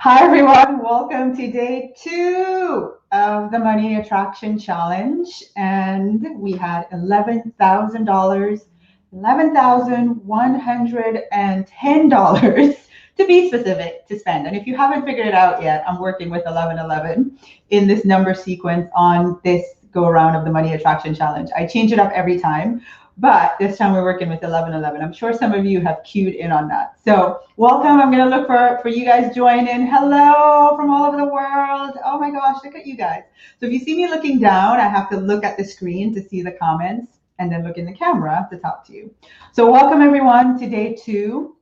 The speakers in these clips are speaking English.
Hi everyone, welcome to day 2 of the Money Attraction Challenge. And we had $11,000, $11,110 to be specific to spend. And if you haven't figured it out yet, I'm working with 1111 in this number sequence on this go around of the Money Attraction Challenge. I change it up every time. But this time we're working with 1111. I'm sure some of you have cued in on that. So welcome. I'm going to look for you guys join in. Hello from all over the world. Oh my gosh, look at you guys. So if you see me looking down, I have to look at the screen to see the comments and then look in the camera to talk to you. So welcome everyone to day 2.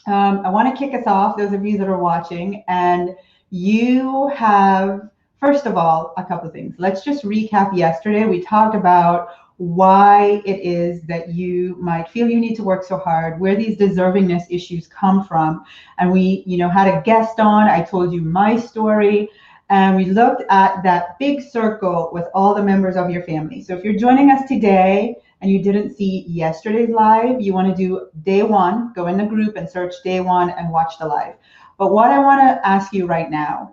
I want to kick us off, those of you that are watching, and you have, first of all, a couple of things. Let's just recap yesterday. We talked about why it is that you might feel you need to work so hard, where these deservingness issues come from. And we, had a guest on. I told you my story, and we looked at that big circle with all the members of your family. So if you're joining us today and you didn't see yesterday's live, you want to do day 1, go in the group and search day 1 and watch the live. But what I want to ask you right now,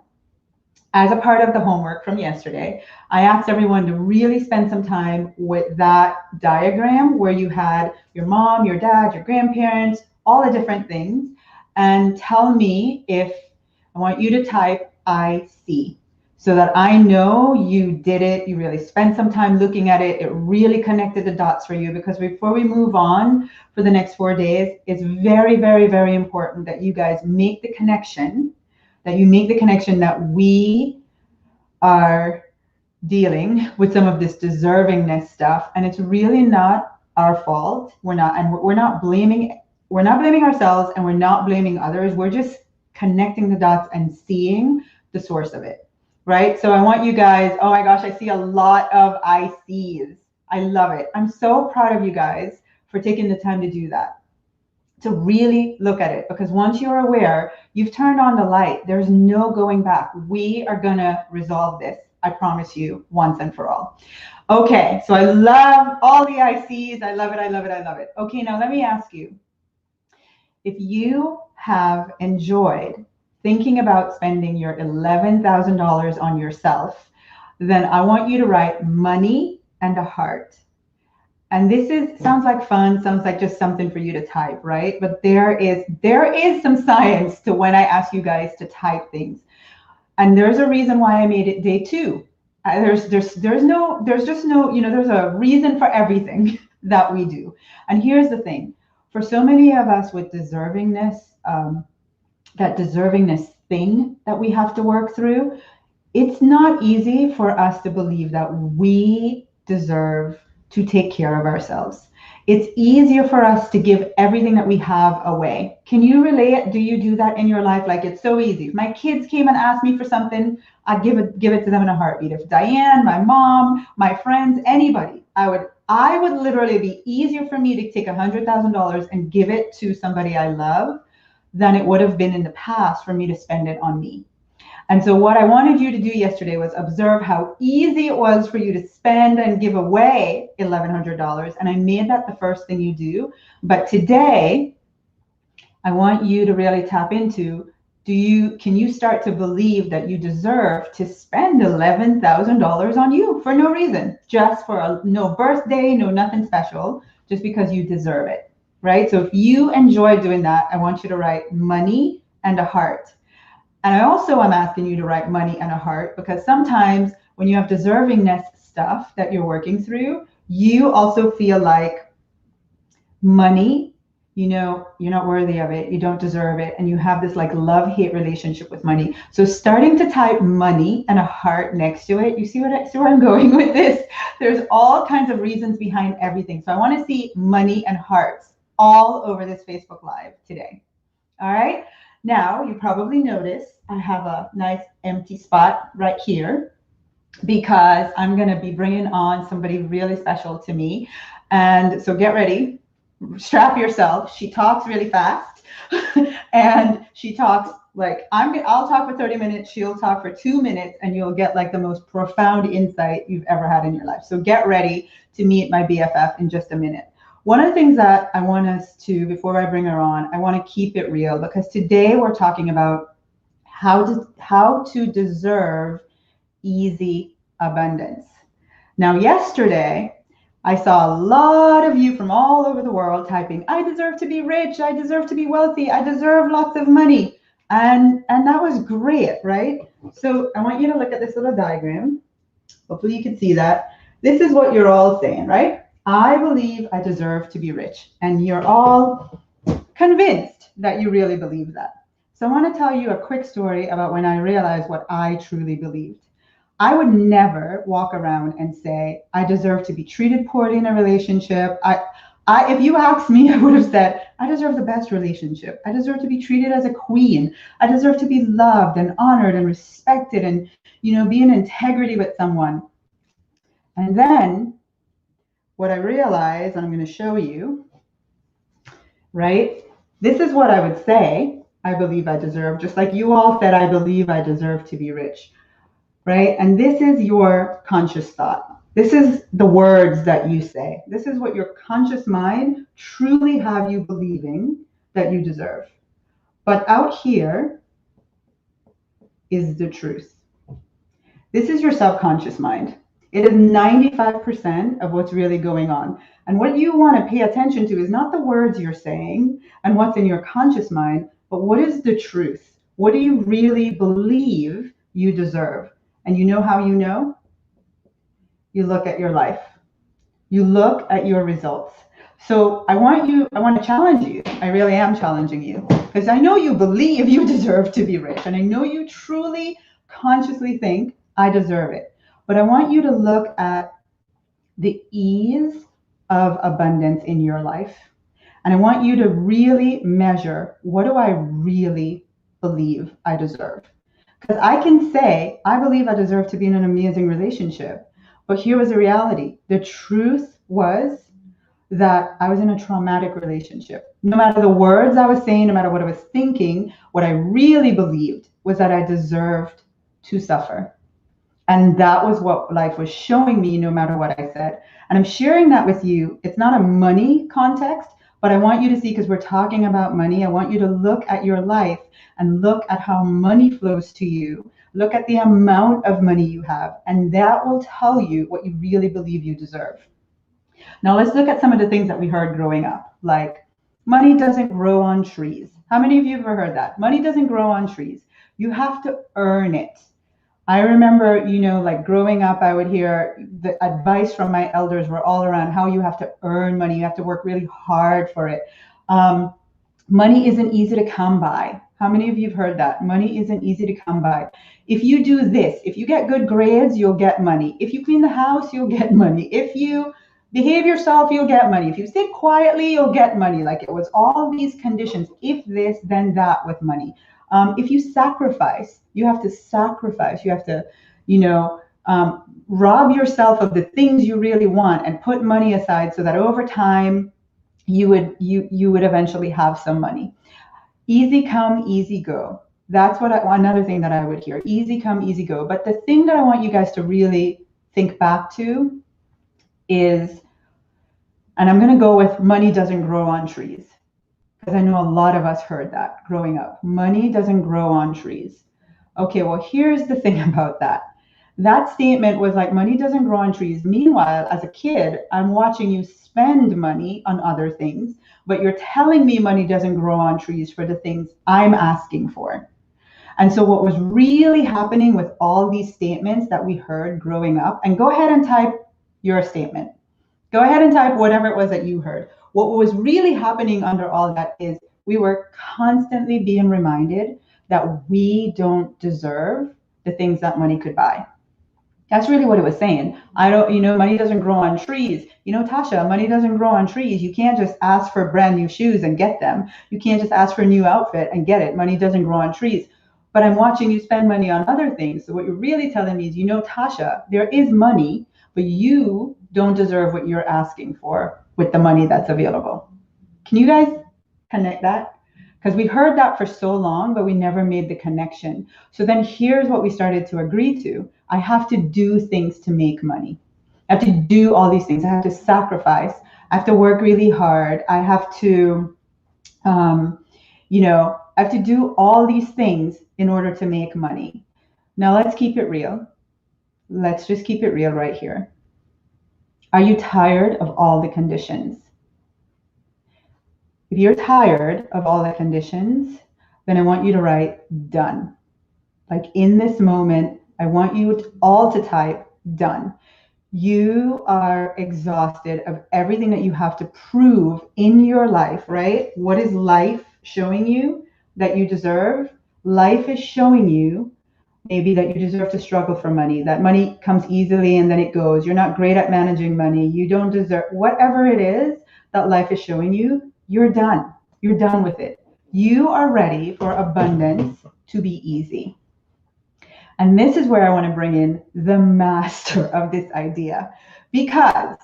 as a part of the homework from yesterday, I asked everyone to really spend some time with that diagram where you had your mom, your dad, your grandparents, all the different things, and tell me if I want you to type I see, so that I know you did it, you really spent some time looking at it, it really connected the dots for you, because before we move on for the next 4 days, it's very, very, very important that you guys make the connection, that we are dealing with some of this deservingness stuff, and it's really not our fault. We're not blaming ourselves, and we're not blaming others. We're just connecting the dots and seeing the source of it, right? So I want you guys, oh my gosh, I see a lot of I sees. I love it. I'm so proud of you guys for taking the time to do that, to really look at it, because once you're aware, you've turned on the light. There's no going back. We are going to resolve this, I promise you, once and for all. Okay, so I love all the ICs. I love it, I love it, I love it. Okay, now let me ask you, if you have enjoyed thinking about spending your $11,000 on yourself, then I want you to write money and a heart. And this sounds like fun, sounds like just something for you to type, right? But there is some science to when I ask you guys to type things. And there's a reason why I made it day 2. There's a reason for everything that we do. And here's the thing. For so many of us with deservingness, that deservingness thing that we have to work through, it's not easy for us to believe that we deserve to take care of ourselves. It's easier for us to give everything that we have away. Can you relate? Do you do that in your life? Like, it's so easy. If my kids came and asked me for something, I'd give it to them in a heartbeat. If Diane, my mom, my friends, anybody, I would literally be easier for me to take $100,000 and give it to somebody I love than it would have been in the past for me to spend it on me. And so what I wanted you to do yesterday was observe how easy it was for you to spend and give away $1,100. And I made that the first thing you do. But today, I want you to really tap into, can you start to believe that you deserve to spend $11,000 on you for no reason, just for no birthday, no nothing special, just because you deserve it, right? So if you enjoy doing that, I want you to write money and a heart. And I also am asking you to write money and a heart, because sometimes when you have deservingness stuff that you're working through, you also feel like money, you're not worthy of it, you don't deserve it, and you have this like love-hate relationship with money. So starting to type money and a heart next to it, you see where I'm going with this? There's all kinds of reasons behind everything. So I want to see money and hearts all over this Facebook Live today. All right. Now, you probably noticed I have a nice empty spot right here, because I'm going to be bringing on somebody really special to me. And so get ready, strap yourself. She talks really fast and she talks like, I'll talk for 30 minutes. She'll talk for 2 minutes, and you'll get like the most profound insight you've ever had in your life. So get ready to meet my BFF in just a minute. One of the things that I want us to, before I bring her on, I want to keep it real, because today we're talking about how to deserve easy abundance. Now, yesterday, I saw a lot of you from all over the world typing, I deserve to be rich, I deserve to be wealthy, I deserve lots of money. And that was great, right? So I want you to look at this little diagram. Hopefully you can see that. This is what you're all saying, right? I believe I deserve to be rich. And you're all convinced that you really believe that. So I want to tell you a quick story about when I realized what I truly believed. I would never walk around and say, I deserve to be treated poorly in a relationship. If you asked me, I would have said, I deserve the best relationship. I deserve to be treated as a queen. I deserve to be loved and honored and respected and, be in integrity with someone. And then what I realized, and I'm going to show you, right? This is what I would say I believe I deserve, just like you all said, I believe I deserve to be rich, right? And this is your conscious thought. This is the words that you say. This is what your conscious mind truly have you believing that you deserve. But out here is the truth. This is your subconscious mind. It is 95% of what's really going on. And what you want to pay attention to is not the words you're saying and what's in your conscious mind, but what is the truth? What do you really believe you deserve? And you know how you know? You look at your life. You look at your results. So I want to challenge you. I really am challenging you because I know you believe you deserve to be rich. And I know you truly consciously think I deserve it. But I want you to look at the ease of abundance in your life. And I want you to really measure, what do I really believe I deserve? Because I can say, I believe I deserve to be in an amazing relationship. But here was the reality. The truth was that I was in a traumatic relationship. No matter the words I was saying, no matter what I was thinking, what I really believed was that I deserved to suffer. And that was what life was showing me, no matter what I said. And I'm sharing that with you. It's not a money context, but I want you to see, because we're talking about money, I want you to look at your life and look at how money flows to you. Look at the amount of money you have, and that will tell you what you really believe you deserve. Now let's look at some of the things that we heard growing up, like money doesn't grow on trees. How many of you have ever heard that? Money doesn't grow on trees. You have to earn it. I remember, like growing up, I would hear the advice from my elders were all around how you have to earn money. You have to work really hard for it. Money isn't easy to come by. How many of you have heard that? Money isn't easy to come by. If you do this, if you get good grades, you'll get money. If you clean the house, you'll get money. If you behave yourself, you'll get money. If you sit quietly, you'll get money. Like it was all these conditions. If this, then that with money. If you sacrifice, you have to sacrifice. You have to, rob yourself of the things you really want and put money aside so that over time you would eventually have some money. Easy come, easy go. That's another thing that I would hear. Easy come, easy go. But the thing that I want you guys to really think back to is, and I'm going to go with money doesn't grow on trees. Because I know a lot of us heard that growing up. Money doesn't grow on trees. Okay, well, here's the thing about that. That statement was like, money doesn't grow on trees. Meanwhile, as a kid, I'm watching you spend money on other things, but you're telling me money doesn't grow on trees for the things I'm asking for. And so what was really happening with all these statements that we heard growing up, and go ahead and type your statement. Go ahead and type whatever it was that you heard. What was really happening under all that is we were constantly being reminded that we don't deserve the things that money could buy. That's really what it was saying. Money doesn't grow on trees. Tasha, money doesn't grow on trees. You can't just ask for brand new shoes and get them. You can't just ask for a new outfit and get it. Money doesn't grow on trees. But I'm watching you spend money on other things. So what you're really telling me is, Tasha, there is money, but you don't deserve what you're asking for with the money that's available. Can you guys connect that? Because we heard that for so long, but we never made the connection. So then here's what we started to agree to. I have to do things to make money. I have to do all these things. I have to sacrifice. I have to work really hard. I have to, I have to do all these things in order to make money. Now let's keep it real. Let's just keep it real right here. Are you tired of all the conditions? If you're tired of all the conditions, then I want you to write done. Like in this moment, I want you all to type done. You are exhausted of everything that you have to prove in your life, right? What is life showing you that you deserve? Life is showing you maybe that you deserve to struggle for money, that money comes easily and then it goes. You're not great at managing money. You don't deserve, whatever it is that life is showing you, you're done. You're done with it. You are ready for abundance to be easy. And this is where I want to bring in the master of this idea, because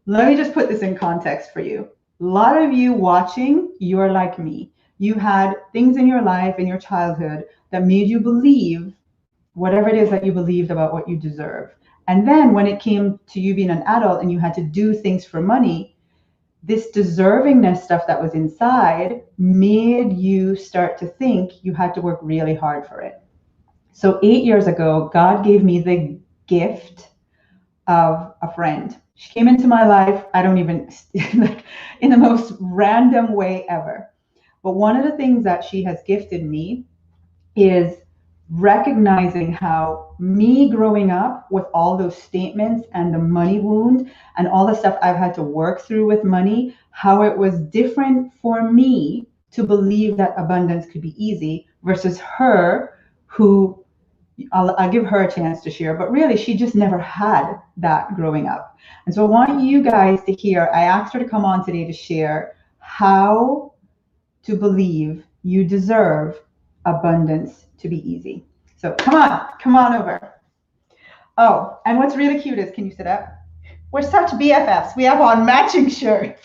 let me just put this in context for you. A lot of you watching, you're like me. You had things in your life, in your childhood, that made you believe whatever it is that you believed about what you deserve. And then when it came to you being an adult and you had to do things for money, this deservingness stuff that was inside made you start to think you had to work really hard for it. So 8 years ago, God gave me the gift of a friend. She came into my life, I don't even, like, in the most random way ever. But one of the things that she has gifted me is recognizing how me growing up with all those statements and the money wound and all the stuff I've had to work through with money, how it was different for me to believe that abundance could be easy versus her, who I'll give her a chance to share, but really she just never had that growing up. And so I want you guys to hear, I asked her to come on today to share how to believe you deserve abundance to be easy. So come on over. Oh, and what's really cute is, can you sit up? We're such BFFs. We have on matching shirts.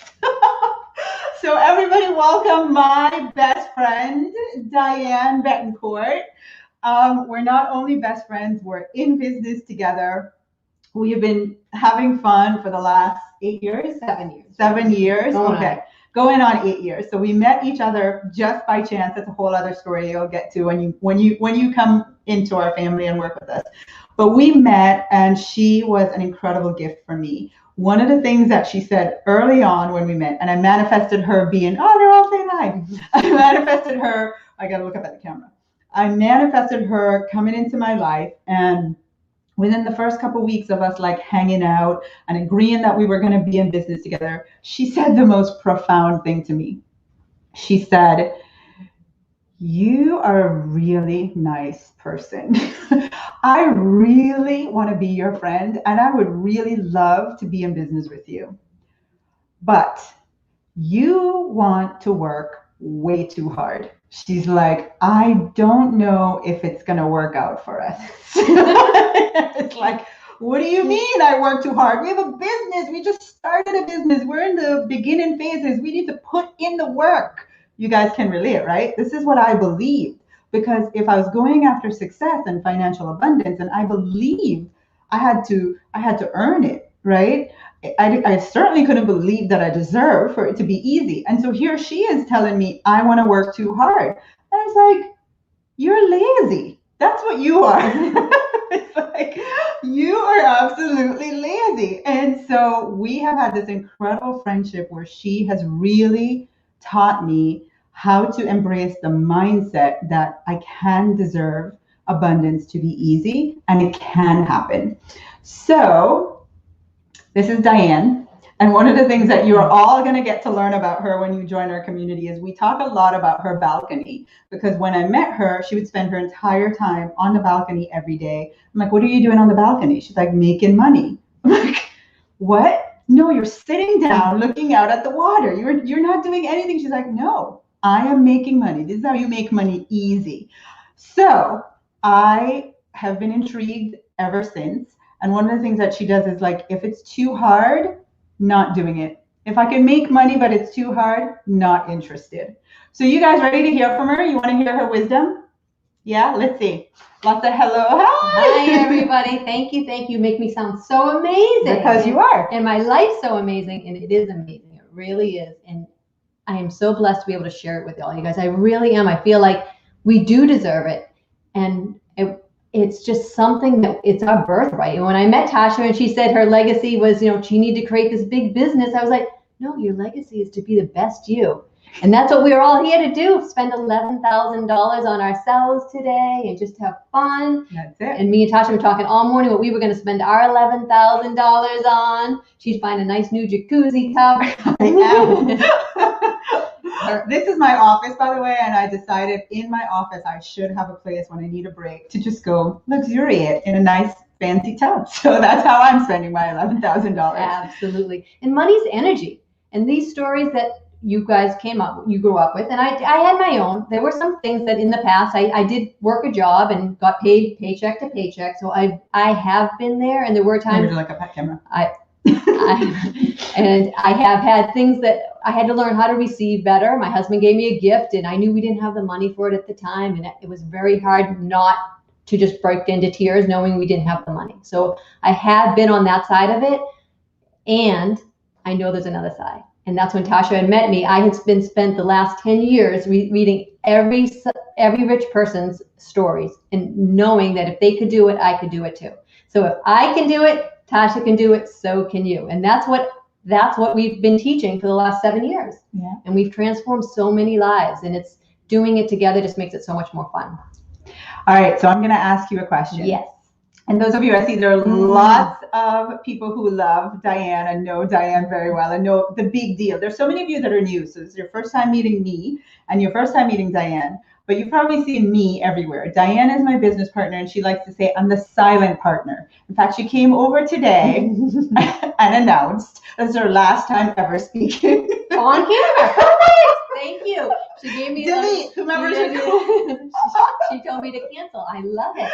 So everybody welcome my best friend, Diane Betancourt. We're not only best friends, we're in business together. We have been having fun for the last 8 years? 7 years. 7 years? Okay. Going on 8 years. So we met each other just by chance. That's a whole other story you'll get to when you come into our family and work with us. But we met, and she was an incredible gift for me. One of the things that she said early on when we met, and I manifested her being, oh, they're all saying hi. I manifested her, I got to look up at the camera. I manifested her coming into my life, and within the first couple of weeks of us like hanging out and agreeing that we were going to be in business together, she said the most profound thing to me. She said, you are a really nice person. I really want to be your friend, and I would really love to be in business with you. But you want to work way too hard. She's like, I don't know if it's going to work out for us. It's like, what do you mean I work too hard? We have a business. We just started a business. We're in the beginning phases. We need to put in the work. You guys can relate, right? This is what I believed. Because if I was going after success and financial abundance, and I believed I had to earn it, right? I certainly couldn't believe that I deserve for it to be easy. And so here she is telling me I want to work too hard. And it's like, you're lazy. That's what you are. It's like, you are absolutely lazy. And so we have had this incredible friendship where she has really taught me how to embrace the mindset that I can deserve abundance to be easy, and it can happen. So this is Diane. And one of the things that you're all going to get to learn about her when you join our community is we talk a lot about her balcony, because when I met her, she would spend her entire time on the balcony every day. I'm like, what are you doing on the balcony? She's like, making money. I'm like, what? No, you're sitting down looking out at the water. You're not doing anything. She's like, no, I am making money. This is how you make money easy. So I have been intrigued ever since. And one of the things that she does is like, if it's too hard, not doing it. If I can make money, but it's too hard, not interested. So you guys ready to hear from her? You want to hear her wisdom? Yeah, let's see. Lots of hello. Hi, everybody. Thank you. Thank you. Make me sound so amazing. Because you are. And my life's so amazing, and it is amazing. It really is. And I am so blessed to be able to share it with all you guys. I really am. I feel like we do deserve it. And it's just something that it's our birthright. And when I met Tasha and she said her legacy was, she needed to create this big business, I was like, no, your legacy is to be the best you. And that's what we're all here to do. Spend $11,000 on ourselves today and just have fun. That's it. And me and Tasha were talking all morning what we were going to spend our $11,000 on. She's buying a nice new jacuzzi tub. I am. This is my office, by the way, and I decided in my office I should have a place when I need a break to just go luxuriate in a nice fancy tub. So that's how I'm spending my $11,000. Absolutely. And money's energy. And these stories that you guys you grew up with, and I had my own. There were some things that in the past I did work a job and got paid paycheck to paycheck. So I have been there, and there were times like a pet camera. And I have had things that I had to learn how to receive better. My husband gave me a gift, and I knew we didn't have the money for it at the time, and it was very hard not to just break into tears knowing we didn't have the money. So I have been on that side of it, and I know there's another side. And that's when Tasha had met me. I had spent the last 10 years reading every rich person's stories and knowing that if they could do it, I could do it too. So if I can do it, Tasha can do it, so can you. And that's what we've been teaching for the last 7 years. Yeah. And we've transformed so many lives, and it's doing it together just makes it so much more fun. All right, so I'm going to ask you a question. Yes. And those of you, I see there are lots of people who love Diane and know Diane very well and know the big deal. There's so many of you that are new. So it's your first time meeting me and your first time meeting Diane, but you've probably seen me everywhere. Diane is my business partner, and she likes to say I'm the silent partner. In fact, she came over today and announced this is her last time ever speaking. On camera. Perfect. Thank you. She gave me delete whomever's recording. She told me to cancel. I love it.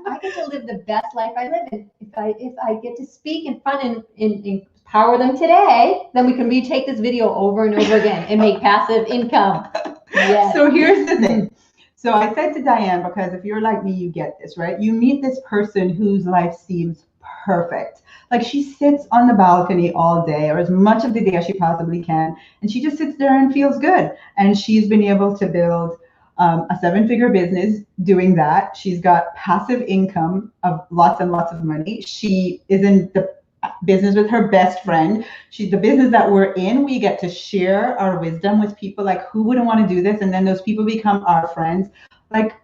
I get to live the best life I live in. If I get to speak in front and empower them today, then we can retake this video over and over again and make passive income. Yes. So here's the thing. So I said to Diane, because if you're like me, you get this, right? You meet this person whose life seems perfect. Like she sits on the balcony all day, or as much of the day as she possibly can, and she just sits there and feels good. And she's been able to build a 7-figure business doing that. She's got passive income of lots and lots of money. She is in the business with her best friend. The business that we're in, we get to share our wisdom with people. Like, who wouldn't want to do this? And then those people become our friends. Like,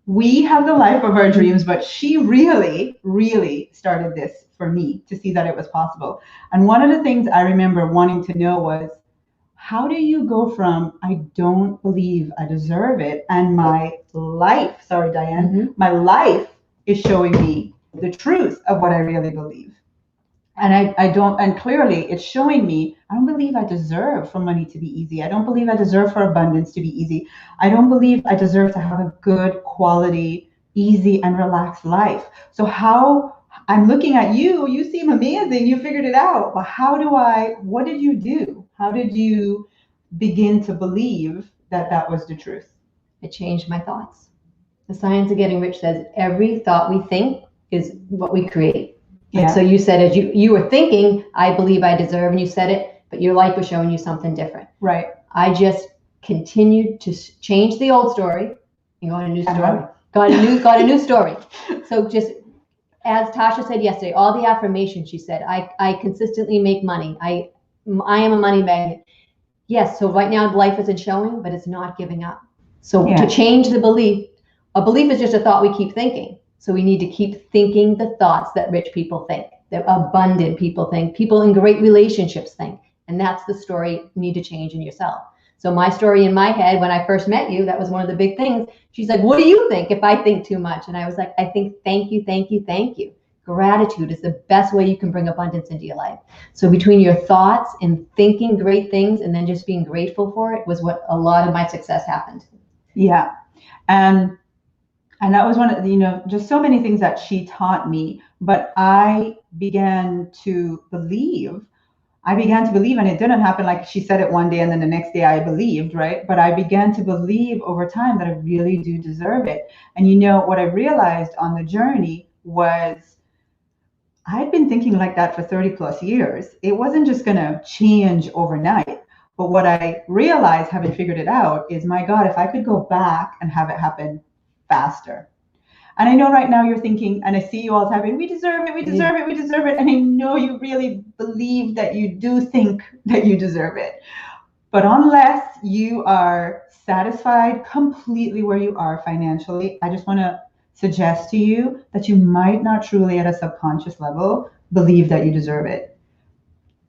we have the life of our dreams, but she really, really started this for me to see that it was possible. And one of the things I remember wanting to know was, how do you go from, I don't believe I deserve it, and my life, sorry, Diane, my life is showing me the truth of what I really believe. And I don't, and clearly it's showing me, I don't believe I deserve for money to be easy. I don't believe I deserve for abundance to be easy. I don't believe I deserve to have a good quality, easy and relaxed life. So I'm looking at you, you seem amazing, you figured it out, but what did you do? How did you begin to believe that that was the truth? I changed my thoughts. The Science of Getting Rich says every thought we think is what we create. Yeah. So you said, as you were thinking, I believe I deserve, and you said it, but your life was showing you something different. Right. I just continued to change the old story and got a new story. Got a new story. So just as Tasha said yesterday, all the affirmations she said, I consistently make money. I am a money magnet. Yes. So right now life isn't showing, but it's not giving up. So to change the belief, a belief is just a thought we keep thinking. So we need to keep thinking the thoughts that rich people think, that abundant people think, people in great relationships think. And that's the story you need to change in yourself. So my story in my head, when I first met you, that was one of the big things. She's like, what do you think if I think too much? And I was like, I think, thank you, thank you, thank you. Gratitude is the best way you can bring abundance into your life. So between your thoughts and thinking great things and then just being grateful for it was what a lot of my success happened. Yeah. And that was one of, just so many things that she taught me, but I began to believe, and it didn't happen like she said it one day and then the next day I believed, right? But I began to believe over time that I really do deserve it. And what I realized on the journey was I'd been thinking like that for 30 plus years. It wasn't just going to change overnight. But what I realized, having figured it out, is my God, if I could go back and have it happen faster. And I know right now you're thinking, and I see you all typing, we deserve it, we deserve it, we deserve it. And I know you really believe that you do think that you deserve it. But unless you are satisfied completely where you are financially, I just want to suggest to you that you might not truly at a subconscious level believe that you deserve it.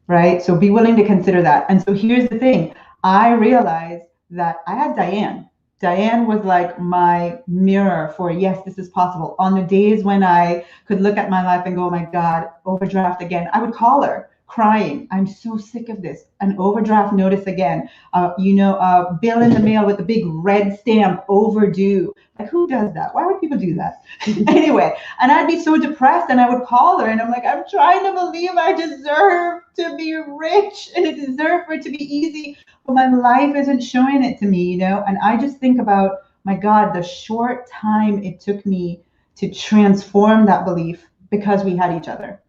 Right? So be willing to consider that. And so here's the thing. I realized that I had Diane. Diane was like my mirror for, yes, this is possible. On the days when I could look at my life and go, oh my God, overdraft again, I would call her crying. I'm so sick of this. An overdraft notice again. Bill in the mail with a big red stamp, overdue. Like, who does that? Why would people do that? Anyway, and I'd be so depressed and I would call her and I'm like, I'm trying to believe I deserve to be rich and I deserve for it to be easy, but my life isn't showing it to me, And I just think about, my God, the short time it took me to transform that belief because we had each other.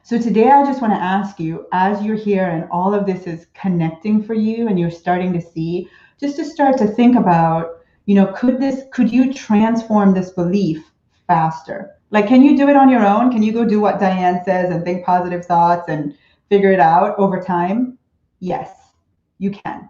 So today I just want to ask you, as you're here and all of this is connecting for you and you're starting to see, just to start to think about, could you transform this belief faster? Like, can you do it on your own? Can you go do what Diane says and think positive thoughts and figure it out over time? Yes, you can.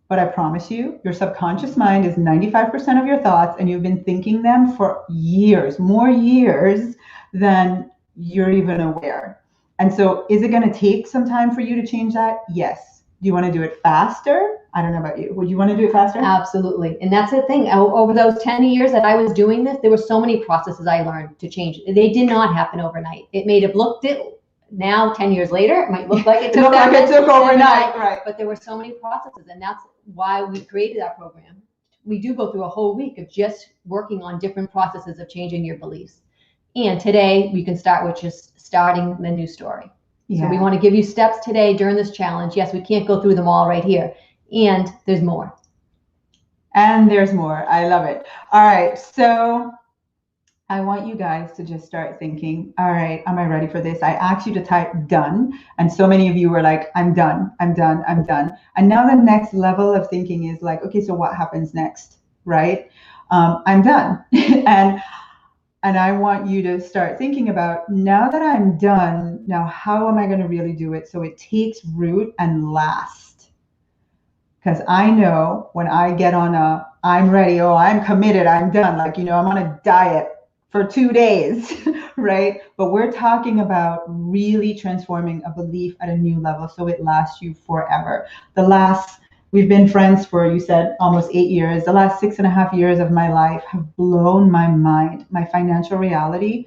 But I promise you, your subconscious mind is 95% of your thoughts, and you've been thinking them for years, more years than you're even aware. And so is it going to take some time for you to change that? Yes. Do you want to do it faster? I don't know about you. Would you want to do it faster? Absolutely. And that's the thing. Over those 10 years that I was doing this, there were so many processes I learned to change. They did not happen overnight. It made it look now 10 years later, it might look like it took overnight. Right. But there were so many processes, and that's why we created that program. We do go through a whole week of just working on different processes of changing your beliefs. And today we can start with just starting the new story. Yeah. So we want to give you steps today during this challenge. Yes, we can't go through them all right here. And there's more. And there's more. I love it. All right. So I want you guys to just start thinking, all right, am I ready for this? I asked you to type done. And so many of you were like, I'm done, I'm done, I'm done. And now the next level of thinking is like, okay, so what happens next, right? I'm done. And I want you to start thinking about, now that I'm done, now how am I going to really do it so it takes root and lasts? Because I know when I get on I'm ready, I'm committed, I'm done, like, I'm on a diet for 2 days, right? But we're talking about really transforming a belief at a new level so it lasts you forever. We've been friends for, you said, almost 8 years. The last 6.5 years of my life have blown my mind. My financial reality.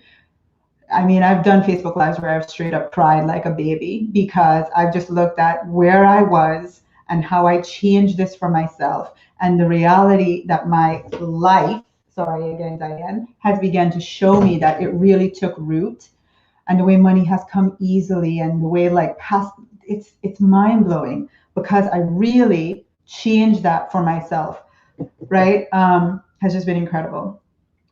I mean, I've done Facebook Lives where I've straight up cried like a baby because I've just looked at where I was and how I changed this for myself and the reality that my life, sorry again, Diane, has begun to show me that it really took root, and the way money has come easily and the way it's mind blowing. Because I really changed that for myself, right? Has just been incredible.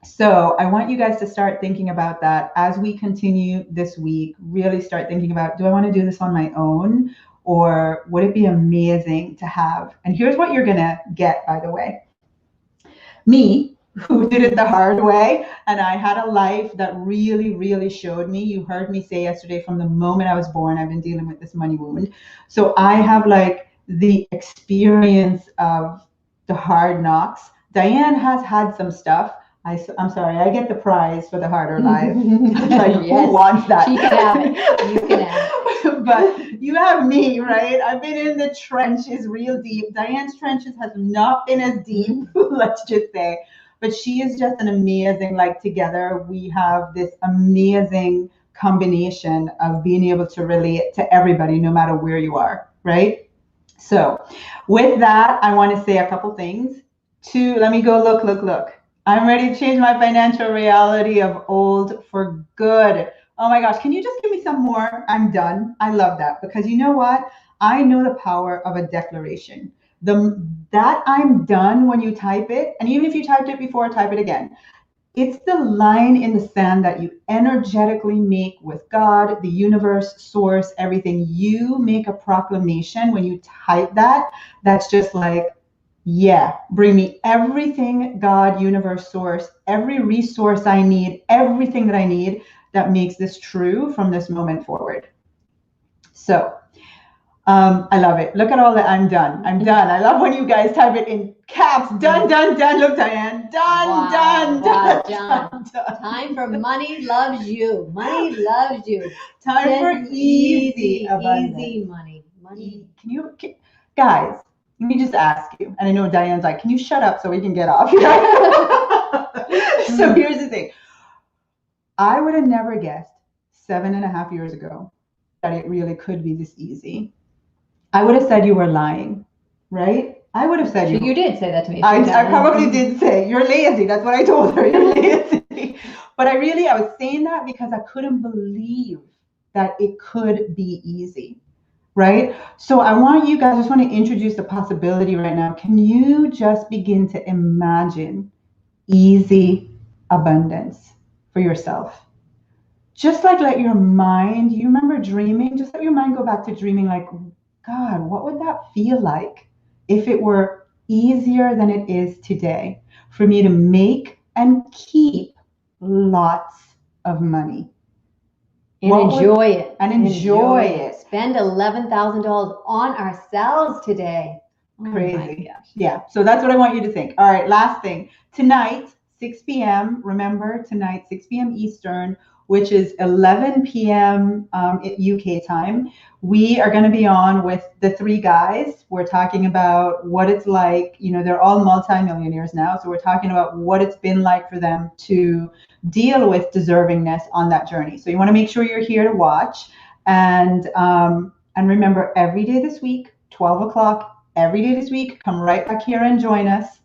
So I want you guys to start thinking about that as we continue this week. Really start thinking about, do I want to do this on my own? Or would it be amazing to have? And here's what you're going to get, by the way. Me, who did it the hard way, and I had a life that really, really showed me. You heard me say yesterday, from the moment I was born, I've been dealing with this money wound. So I have the experience of the hard knocks. Diane has had some stuff. I'm sorry, I get the prize for the harder life. Like, yes. Who wants that? She can have it. You can have it. But you have me, right? I've been in the trenches real deep. Diane's trenches has not been as deep, let's just say. But she is just an amazing, together we have this amazing combination of being able to relate to everybody, no matter where you are, right? So with that, I want to say a couple things. Let me go look. I'm ready to change my financial reality of old for good. Oh my gosh, can you just give me some more? I'm done. I love that, because you know what? I know the power of a declaration. That I'm done, when you type it, and even if you typed it before, type it again. It's the line in the sand that you energetically make with God, the universe, source, everything. You make a proclamation when you type that. That's just like, yeah, bring me everything, God, universe, source, every resource I need, everything that I need that makes this true from this moment forward. So I love it. Look at all that. I'm done. I'm done. I love when you guys type it in caps. Done, done, done. Look, Diane. Done, Wow, done, wow, done, done. Time for money loves you. Money loves you. Time for easy abundance. Easy money. Money. Guys, let me just ask you. And I know Diane's like, can you shut up so we can get off? So here's the thing. I would have never guessed 7.5 years ago that it really could be this easy. I would have said you were lying, right? I would have said You did say that to me. I probably did say you're lazy. That's what I told her. You're lazy. But I was saying that because I couldn't believe that it could be easy, right? So I want you guys, I just want to introduce the possibility right now. Can you just begin to imagine easy abundance for yourself? Just like let your mind, you remember dreaming? Just let your mind go back to dreaming like, God, what would that feel like if it were easier than it is today for me to make and keep lots of money? And enjoy it. And enjoy it. Spend $11,000 on ourselves today. Crazy. Yeah. So that's what I want you to think. All right. Last thing. Tonight, 6 p.m. Remember, tonight, 6 p.m. Eastern, which is 11 p.m. UK time. We are going to be on with the three guys. We're talking about what it's like. You know, they're all multimillionaires now. So we're talking about what it's been like for them to deal with deservingness on that journey. So you want to make sure you're here to watch. And remember, every day this week, 12 o'clock, every day this week, come right back here and join us.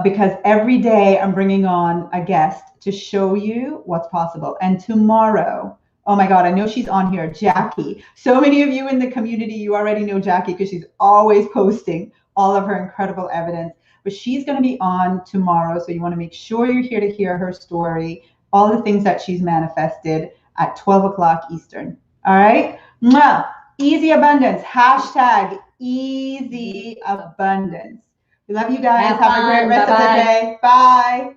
Because every day I'm bringing on a guest to show you what's possible. And tomorrow, oh my God, I know she's on here, Jackie. So many of you in the community, you already know Jackie because she's always posting all of her incredible evidence. But she's going to be on tomorrow. So you want to make sure you're here to hear her story, all the things that she's manifested at 12 o'clock Eastern. All right? Mwah! Easy abundance. Hashtag easy abundance. We love you guys. Have a great rest of the day. Bye.